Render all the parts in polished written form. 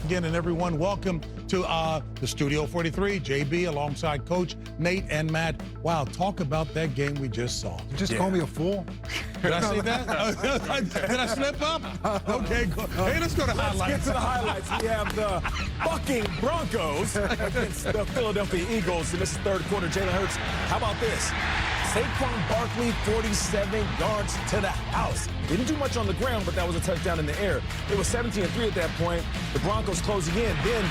again, and everyone, welcome to the Studio 43. JB alongside Coach Nate and Matt. Wow, talk about that game we just saw. You just call me a fool? Did I say that? Did I slip up? Okay, go. Hey, let's go to highlights. Let's get to the highlights. We have the bucking Broncos against the Philadelphia Eagles in this third quarter. Jalen Hurts, how about this? Saquon Barkley, 47 yards to the house. Didn't do much on the ground, but that was a touchdown in the air. It was 17-3 at that point. The Broncos closing in. Then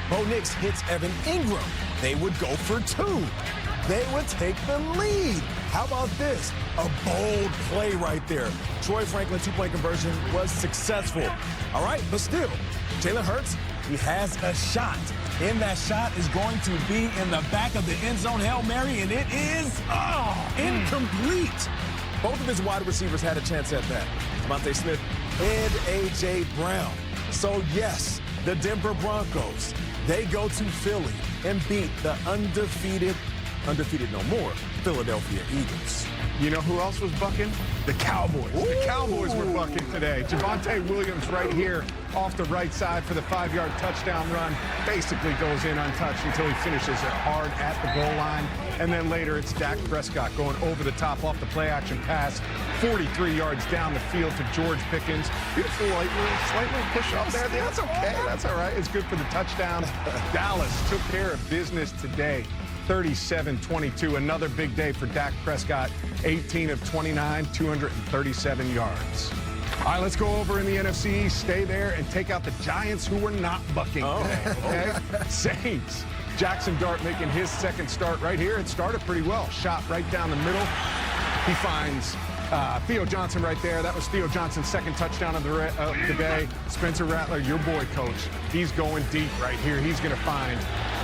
Bo Nix hits Evan Ingram. They would go for two. They would take the lead. How about this? A bold play right there. Troy Franklin two-point conversion was successful. All right, but still, Jalen Hurts, he has a shot. And that shot is going to be in the back of the end zone Hail Mary, and it is incomplete. Both of his wide receivers had a chance at that. Devontae Smith and A.J. Brown. So, yes, the Denver Broncos, they go to Philly and beat the undefeated no more, Philadelphia Eagles. You know who else was bucking? The Cowboys. Ooh. The Cowboys were bucking today. Javonte Williams right here off the right side for the 5-yard touchdown run. Basically goes in untouched until he finishes it hard at the goal line. And then later it's Dak Prescott going over the top off the play-action pass, 43 yards down the field to George Pickens. Beautiful slightly push up there. That's okay. That's all right. It's good for the touchdown. Dallas took care of business today. 37-22, another big day for Dak Prescott, 18 of 29, 237 yards. All right, let's go over in the NFC East, stay there, and take out the Giants, who were not bucking today, okay? Saints, Jackson Dart making his second start right here. It started pretty well, shot right down the middle. He finds Theo Johnson right there. That was Theo Johnson's second touchdown of the day. Spencer Rattler, your boy, Coach, he's going deep right here. He's going to find,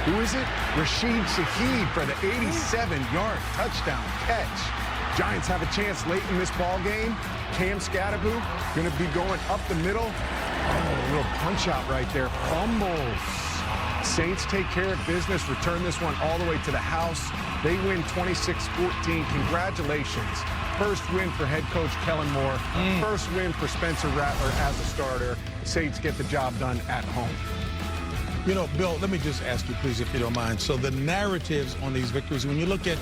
who is it? Rashid Shaheed for the 87-yard touchdown catch. Giants have a chance late in this ball game. Cam Scatteraboo going to be going up the middle. Oh, a little punch out right there. Fumbles. Saints take care of business, return this one all the way to the house. They win 26-14. Congratulations. First win for head coach Kellen Moore. First win for Spencer Rattler as a starter. Saints get the job done at home. You know, Bill, let me just ask you, please, if you don't mind. So the narratives on these victories, when you look at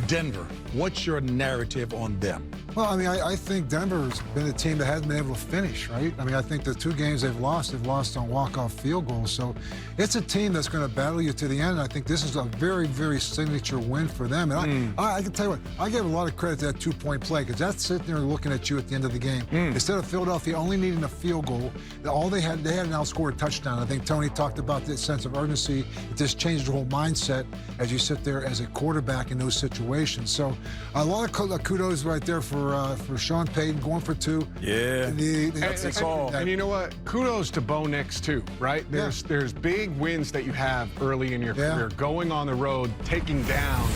Denver, what's your narrative on them? Well, I mean, I think Denver's been a team that hasn't been able to finish, right? I mean, I think the two games they've lost on walk-off field goals. So it's a team that's going to battle you to the end. And I think this is a very, very signature win for them. And I can tell you what, I give a lot of credit to that two-point play, because that's sitting there looking at you at the end of the game. Instead of Philadelphia only needing a field goal, all they had now scored a touchdown. I think Tony talked about this sense of urgency. It just changed the whole mindset as you sit there as a quarterback in those situations. So a lot of kudos right there for Sean Payton going for two. Yeah, that's a call. And you know what? Kudos to Bo Nix too, right? There's big wins that you have early in your career, going on the road, taking down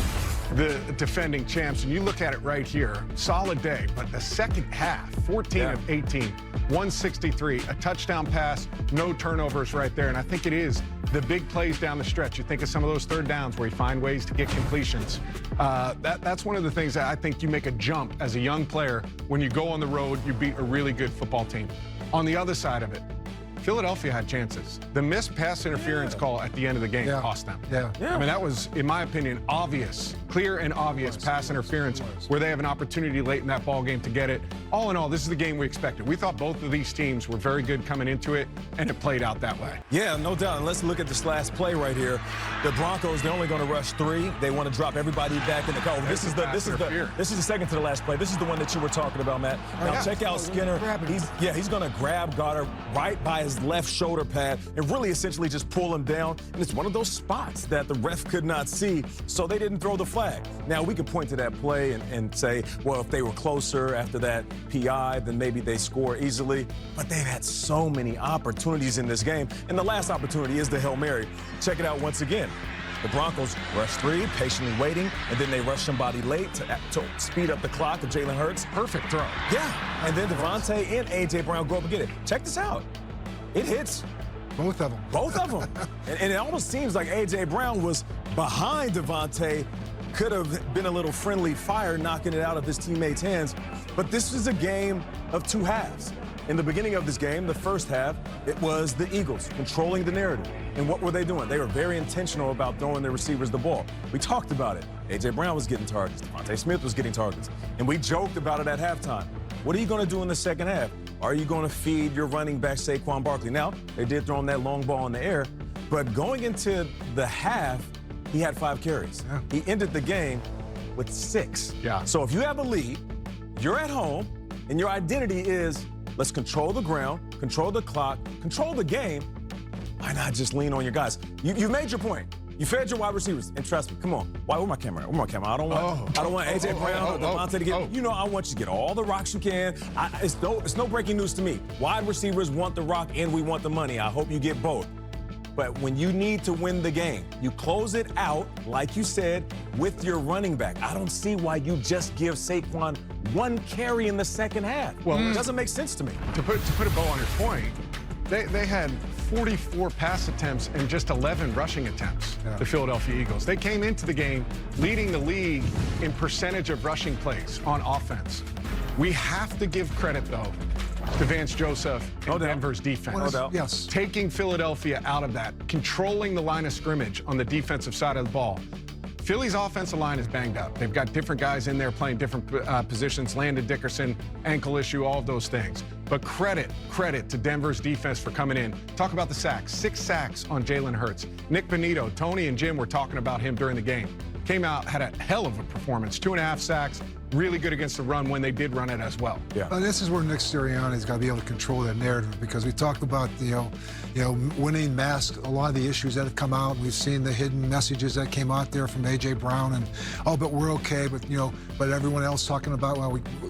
the defending champs. And you look at it right here, solid day. But the second half, 14 of 18, 163, a touchdown pass, no turnovers right there. And I think it is the big plays down the stretch. You think of some of those third downs where you find ways to get completions. That's one of the things that I think you make a jump as a young player. When you go on the road, you beat a really good football team. On the other side of it, Philadelphia had chances. The missed pass interference call at the end of the game cost them. I mean, that was, in my opinion, obvious, clear and obvious pass interference where they have an opportunity late in that ball game to get it. All in all, this is the game we expected. We thought both of these teams were very good coming into it, and it played out that way. Yeah, no doubt. And let's look at this last play right here. The Broncos, they're only going to rush three. They want to drop everybody back in the car. This is the second to the last play. This is the one that you were talking about, Matt. Now check out Skinner. He's going to grab Goddard right by his left shoulder pad and really essentially just pull him down. And it's one of those spots that the ref could not see, so they didn't throw the flag. Now, we can point to that play and say, well, if they were closer after that PI, then maybe they score easily. But they've had so many opportunities in this game. And the last opportunity is the Hail Mary. Check it out once again. The Broncos rush three, patiently waiting, and then they rush somebody late to speed up the clock of Jalen Hurts. Perfect throw. Yeah, and then Devontae and A.J. Brown go up and get it. Check this out. It hits. Both of them. Both of them. And it almost seems like A.J. Brown was behind Devontae. Could have been a little friendly fire knocking it out of his teammates' hands. But this is a game of two halves. In the beginning of this game, the first half, it was the Eagles controlling the narrative. And what were they doing? They were very intentional about throwing their receivers the ball. We talked about it. A.J. Brown was getting targets. Devontae Smith was getting targets. And we joked about it at halftime. What are you going to do in the second half? Are you going to feed your running back Saquon Barkley? Now, they did throw him that long ball in the air, but going into the half, he had 5 carries. Yeah. He ended the game with 6. Yeah. So if you have a lead, you're at home, and your identity is let's control the ground, control the clock, control the game, why not just lean on your guys? You made your point. You fed your wide receivers, and trust me, come on. Why? Where's my camera? Where's my camera? I don't want A.J. Brown or Devontae to get. You know, I want you to get all the rocks you can. It's no breaking news to me. Wide receivers want the rock, and we want the money. I hope you get both. But when you need to win the game, you close it out, like you said, with your running back. I don't see why you just give Saquon 1 carry in the second half. Well, it doesn't make sense to me. To put a bow on your point, they had 44 pass attempts and just 11 rushing attempts, the Philadelphia Eagles. They came into the game leading the league in percentage of rushing plays on offense. We have to give credit, though, to Vance Joseph and Denver's defense. No doubt. Yes. Taking Philadelphia out of that, controlling the line of scrimmage on the defensive side of the ball. Philly's offensive line is banged up. They've got different guys in there playing different positions. Landon Dickerson, ankle issue, all of those things. But credit to Denver's defense for coming in. Talk about the sacks. 6 sacks on Jalen Hurts. Nick Benito, Tony and Jim were talking about him during the game. Came out, had a hell of a performance. 2.5 sacks. Really good against the run when they did run it as well. Yeah. This is where Nick Sirianni's got to be able to control that narrative, because we talked about winning masks a lot of the issues that have come out. We've seen the hidden messages that came out there from A.J. Brown and but we're okay. But everyone else talking about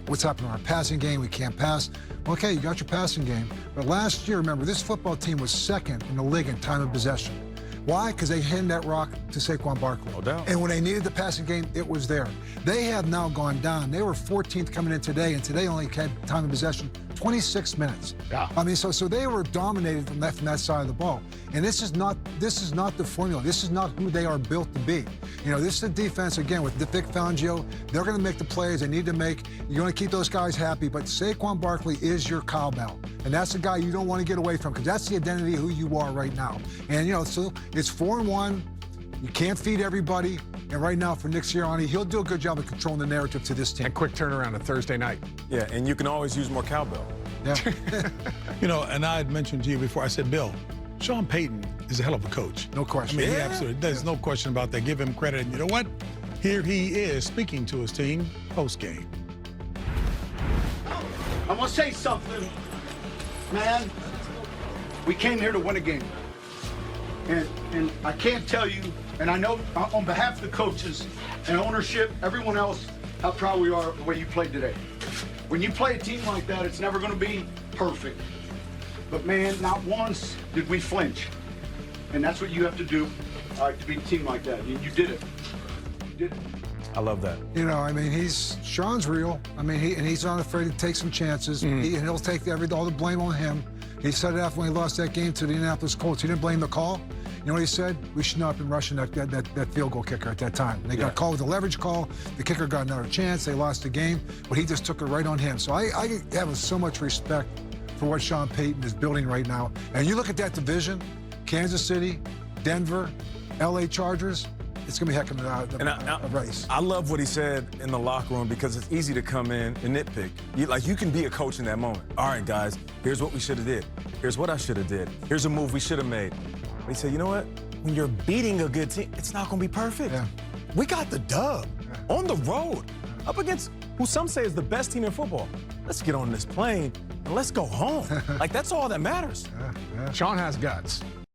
what's happening in our passing game? We can't pass. Okay, you got your passing game, but last year, remember, this football team was 2nd in the league in time of possession. Why? Because they handed that rock to Saquon Barkley. No doubt. And when they needed the passing game, it was there. They have now gone down. They were 14th coming in today, and today only had time of possession 26 minutes. Yeah. I mean, so they were dominated from that side of the ball. And this is not the formula. This is not who they are built to be. This is a defense, again, with Vic Fangio. They're going to make the plays they need to make. You're going to keep those guys happy, but Saquon Barkley is your cowbell. And that's the guy you don't want to get away from, because that's the identity of who you are right now. And, so it's 4-1. You can't feed everybody. And right now, for Nick Sirianni, he'll do a good job of controlling the narrative to this team. And quick turnaround on Thursday night. Yeah, and you can always use more cowbell. Yeah. And I had mentioned to you before, I said, Bill, Sean Payton is a hell of a coach. No question. I mean, he absolutely, there's no question about that. Give him credit. And you know what? Here he is speaking to his team post-game. I'm going to say something, man. We came here to win a game. And I can't tell you, and I know on behalf of the coaches and ownership, everyone else, how proud we are of the way you played today. When you play a team like that, it's never going to be perfect. But, man, not once did we flinch. And that's what you have to do, to beat a team like that. You did it. You did it. I love that. Sean's real. He's not afraid to take some chances. He'll take all the blame on him. He said it after when he lost that game to the Indianapolis Colts. He didn't blame the call. You know what he said? We should not have been rushing that field goal kicker at that time. They got called with a leverage call. The kicker got another chance. They lost the game, but he just took it right on him. So I have so much respect for what Sean Payton is building right now. And you look at that division, Kansas City, Denver, L.A. Chargers, it's going to be heck of a race. I love what he said in the locker room, because it's easy to come in and nitpick. You can be a coach in that moment. All right, guys, here's what we should have did. Here's what I should have did. Here's a move we should have made. But he said, you know what? When you're beating a good team, it's not going to be perfect. Yeah. We got the dub on the road up against who some say is the best team in football. Let's get on this plane and let's go home. That's all that matters. Sean has guts.